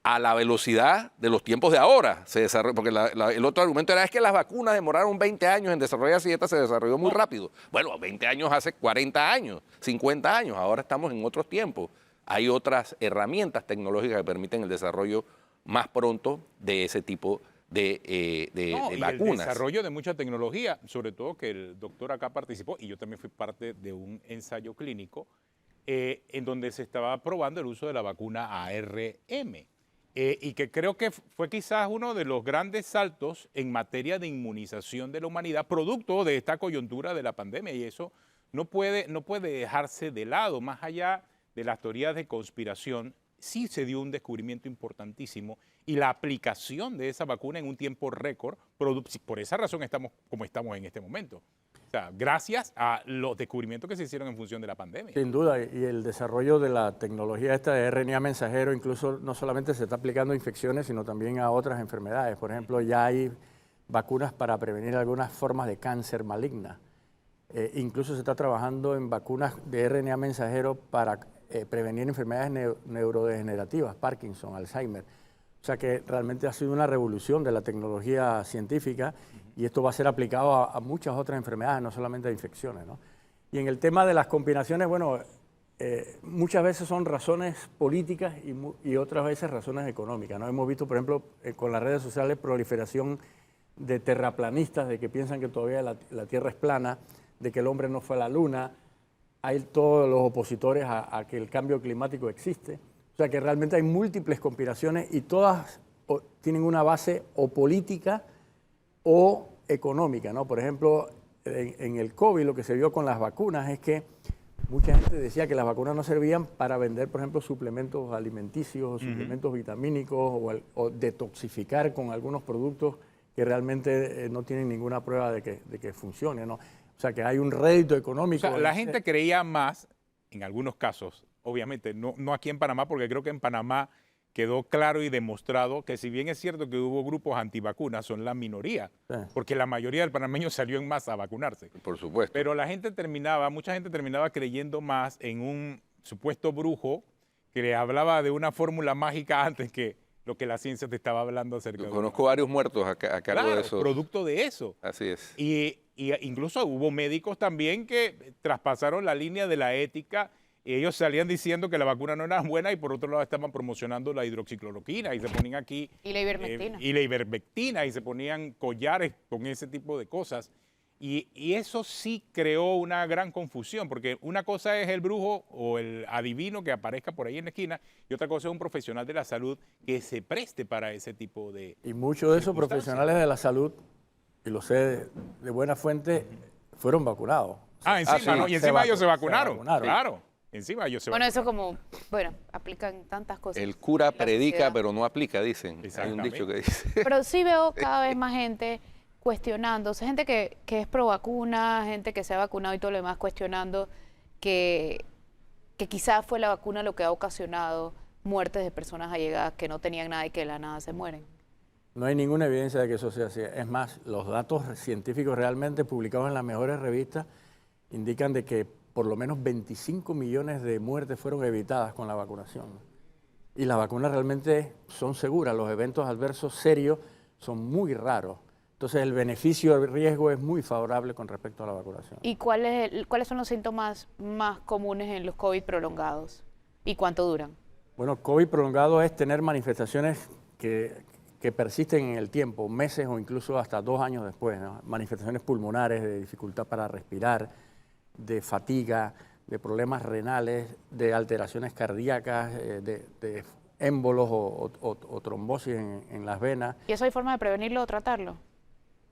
a la velocidad de los tiempos de ahora. Se desarrolló, porque el otro argumento era es que las vacunas demoraron 20 años en desarrollarse y esta se desarrolló muy rápido. Bueno, 20 años hace 40 años, 50 años, ahora estamos en otros tiempos. Hay otras herramientas tecnológicas que permiten el desarrollo más pronto de ese tipo de vacunas. El desarrollo de mucha tecnología, sobre todo que el doctor acá participó, y yo también fui parte de un ensayo clínico, en donde se estaba probando el uso de la vacuna ARM. Y que creo que fue quizás uno de los grandes saltos en materia de inmunización de la humanidad, producto de esta coyuntura de la pandemia. Y eso no puede dejarse de lado. Más allá de las teorías de conspiración, sí se dio un descubrimiento importantísimo y la aplicación de esa vacuna en un tiempo récord. Por esa razón estamos como estamos en este momento. O sea, gracias a los descubrimientos que se hicieron en función de la pandemia. Sin duda, y el desarrollo de la tecnología esta de RNA mensajero incluso no solamente se está aplicando a infecciones, sino también a otras enfermedades. Por ejemplo, ya hay vacunas para prevenir algunas formas de cáncer maligna. Incluso se está trabajando en vacunas de RNA mensajero para prevenir enfermedades neurodegenerativas, Parkinson, Alzheimer. O sea que realmente ha sido una revolución de la tecnología científica y esto va a ser aplicado a muchas otras enfermedades, no solamente a infecciones, ¿no? Y en el tema de las combinaciones, bueno, muchas veces son razones políticas y otras veces razones económicas, ¿no? Hemos visto, por ejemplo, con las redes sociales proliferación de terraplanistas, de que piensan que todavía la Tierra es plana, de que el hombre no fue a la Luna. Hay todos los opositores a que el cambio climático existe. O sea que realmente hay múltiples conspiraciones y todas tienen una base o política o económica, ¿no? Por ejemplo, en el COVID lo que se vio con las vacunas es que mucha gente decía que las vacunas no servían para vender, por ejemplo, suplementos alimenticios o suplementos vitamínicos o detoxificar con algunos productos que realmente no tienen ninguna prueba de que funcione, ¿no? O sea que hay un rédito económico. O sea, la gente creía más, en algunos casos, obviamente, no aquí en Panamá, porque creo que en Panamá quedó claro y demostrado que si bien es cierto que hubo grupos antivacunas, son la minoría, porque la mayoría del panameño salió en masa a vacunarse. Por supuesto. Pero mucha gente terminaba creyendo más en un supuesto brujo que le hablaba de una fórmula mágica antes que lo que la ciencia te estaba hablando acerca de. Conozco varios muertos a cargo de eso. Producto de eso. Así es. Y incluso hubo médicos también que traspasaron la línea de la ética. Y ellos salían diciendo que la vacuna no era buena y por otro lado estaban promocionando la hidroxicloroquina y se ponían aquí... Y la ivermectina. Y la ivermectina y se ponían collares con ese tipo de cosas. Y eso sí creó una gran confusión, porque una cosa es el brujo o el adivino que aparezca por ahí en la esquina y otra cosa es un profesional de la salud que se preste para ese tipo de... Y muchos de esos profesionales de la salud, y lo sé de buena fuente, fueron vacunados. Encima, sí, ¿no? Y encima ellos se vacunaron. Se vacunaron. Claro. Encima ellos se Bueno, vacunaron. eso aplican tantas cosas. El cura La predica, sociedad. pero no aplica, dicen. Hay un Exactamente. dicho que dice. Pero sí veo cada vez más gente cuestionándose, gente que es pro vacuna, gente que se ha vacunado y todo lo demás, cuestionando que quizás fue la vacuna lo que ha ocasionado muertes de personas allegadas que no tenían nada y que de la nada se mueren. No hay ninguna evidencia de que eso sea así. Es más, los datos científicos realmente publicados en las mejores revistas indican de que por lo menos 25 millones de muertes fueron evitadas con la vacunación. Y las vacunas realmente son seguras, los eventos adversos serios son muy raros. Entonces el beneficio del riesgo es muy favorable con respecto a la vacunación. ¿Y cuáles son los síntomas más comunes en los COVID prolongados? ¿Y cuánto duran? Bueno, COVID prolongado es tener manifestaciones que persisten en el tiempo, meses o incluso hasta 2 años después, ¿no? Manifestaciones pulmonares, de dificultad para respirar, de fatiga, de problemas renales, de alteraciones cardíacas, de émbolos o trombosis en las venas. ¿Y eso hay forma de prevenirlo o tratarlo?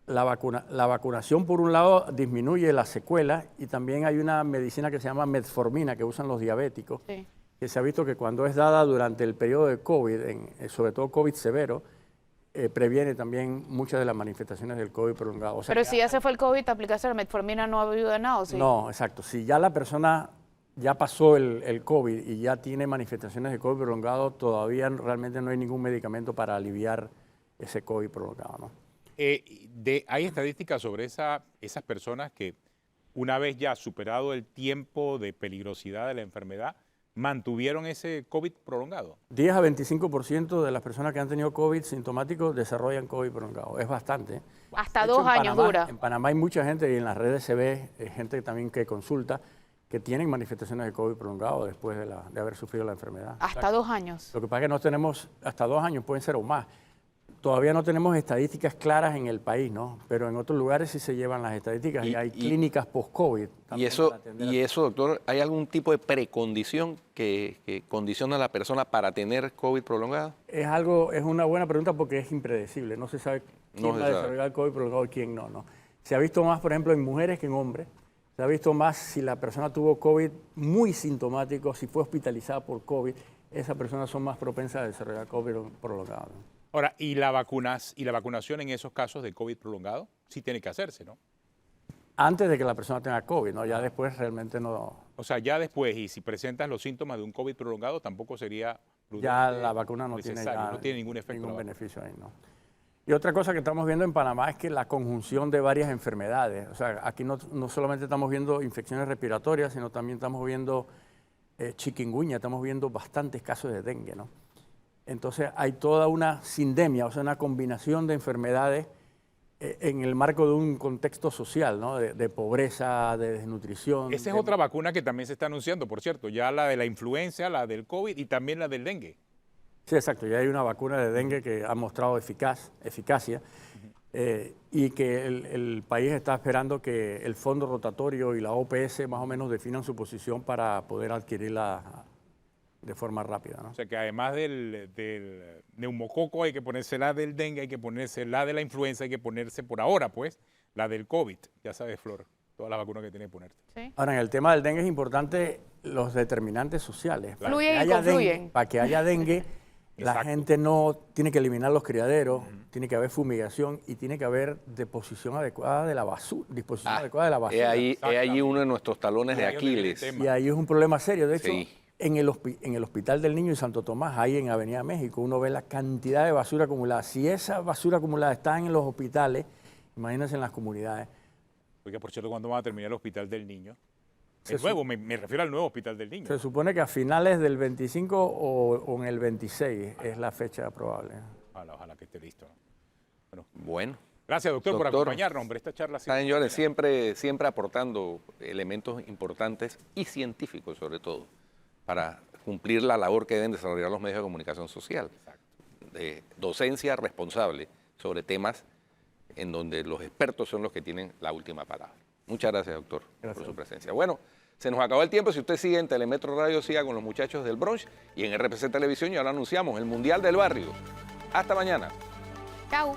La vacunación, por un lado, disminuye las secuelas y también hay una medicina que se llama metformina que usan los diabéticos, Sí. que se ha visto que cuando es dada durante el periodo de COVID, sobre todo COVID severo, previene también muchas de las manifestaciones del COVID prolongado. O sea, Pero si ya se fue el COVID, aplicarse la metformina no ayuda en nada, ¿o sí? no, exacto. Si ya la persona ya pasó el COVID y ya tiene manifestaciones de COVID prolongado, todavía realmente no hay ningún medicamento para aliviar ese COVID prolongado, ¿no? Hay estadísticas sobre esas personas que una vez ya superado el tiempo de peligrosidad de la enfermedad, mantuvieron ese COVID prolongado. 10 a 25% de las personas que han tenido COVID sintomático desarrollan COVID prolongado. Es bastante. Hasta De hecho, 2 años dura. En Panamá hay mucha gente y en las redes se ve gente también que consulta que tienen manifestaciones de COVID prolongado después de haber sufrido la enfermedad. Hasta 2 años. Lo que pasa es que no tenemos, hasta 2 años pueden ser o más. Todavía no tenemos estadísticas claras en el país, ¿no? Pero en otros lugares sí se llevan las estadísticas y hay clínicas post-COVID. Y eso, doctor, ¿hay algún tipo de precondición que condiciona a la persona para tener COVID prolongado? Es una buena pregunta porque es impredecible. No se sabe quién va a desarrollar COVID prolongado y quién no, ¿no? Se ha visto más, por ejemplo, en mujeres que en hombres. Se ha visto más si la persona tuvo COVID muy sintomático, si fue hospitalizada por COVID, esas personas son más propensas a desarrollar COVID prolongado, ¿no? Ahora, ¿y la vacunación en esos casos de COVID prolongado? Sí tiene que hacerse, ¿no? Antes de que la persona tenga COVID, ¿no? Ya después realmente no. O sea, ya después, y si presentas los síntomas de un COVID prolongado, tampoco sería prudente, ya la vacuna no tiene, no tiene ningún efecto. Ningún beneficio ahí, ¿no? Y otra cosa que estamos viendo en Panamá es que la conjunción de varias enfermedades. O sea, aquí no solamente estamos viendo infecciones respiratorias, sino también estamos viendo chikungunya, estamos viendo bastantes casos de dengue, ¿no? Entonces hay toda una sindemia, o sea, una combinación de enfermedades en el marco de un contexto social, ¿no? De pobreza, de desnutrición. Esa es otra vacuna que también se está anunciando, por cierto, ya la de la influenza, la del COVID y también la del dengue. Sí, exacto, ya hay una vacuna de dengue que ha mostrado eficacia y que el país está esperando que el fondo rotatorio y la OPS más o menos definan su posición para poder adquirirla de forma rápida, ¿no? O sea que además del neumococo hay que ponerse la del dengue, hay que ponerse la de la influenza, hay que ponerse por ahora, pues, la del COVID. Ya sabes, Flor, todas las vacunas que tienes que ponerte. ¿Sí? Ahora, en el tema del dengue es importante los determinantes sociales. Fluyen y confluyen. Para que haya dengue, la gente no tiene que eliminar los criaderos, tiene que haber fumigación y tiene que haber disposición adecuada de la basura. Es ahí uno de nuestros talones de Aquiles. Y ahí es un problema serio. De hecho, Sí. en el Hospital del Niño en Santo Tomás, ahí en Avenida México, uno ve la cantidad de basura acumulada. Si esa basura acumulada está en los hospitales, imagínense en las comunidades. Oiga, por cierto, ¿cuándo van a terminar el Hospital del Niño? El nuevo, me refiero al nuevo Hospital del Niño. Se supone que a finales del 25 o en el 26 es la fecha probable. Ojalá que esté listo, ¿no? Bueno. Gracias, doctor, por acompañarnos, hombre. Esta charla Saben, señores, siempre aportando elementos importantes y científicos, sobre todo, para cumplir la labor que deben desarrollar los medios de comunicación social. De docencia responsable sobre temas en donde los expertos son los que tienen la última palabra. Muchas gracias, doctor, por su presencia. Bueno, se nos acabó el tiempo. Si usted sigue en Telemetro Radio, siga con los muchachos del brunch y en RPC Televisión ya lo anunciamos, el Mundial del Barrio. Hasta mañana. Chao.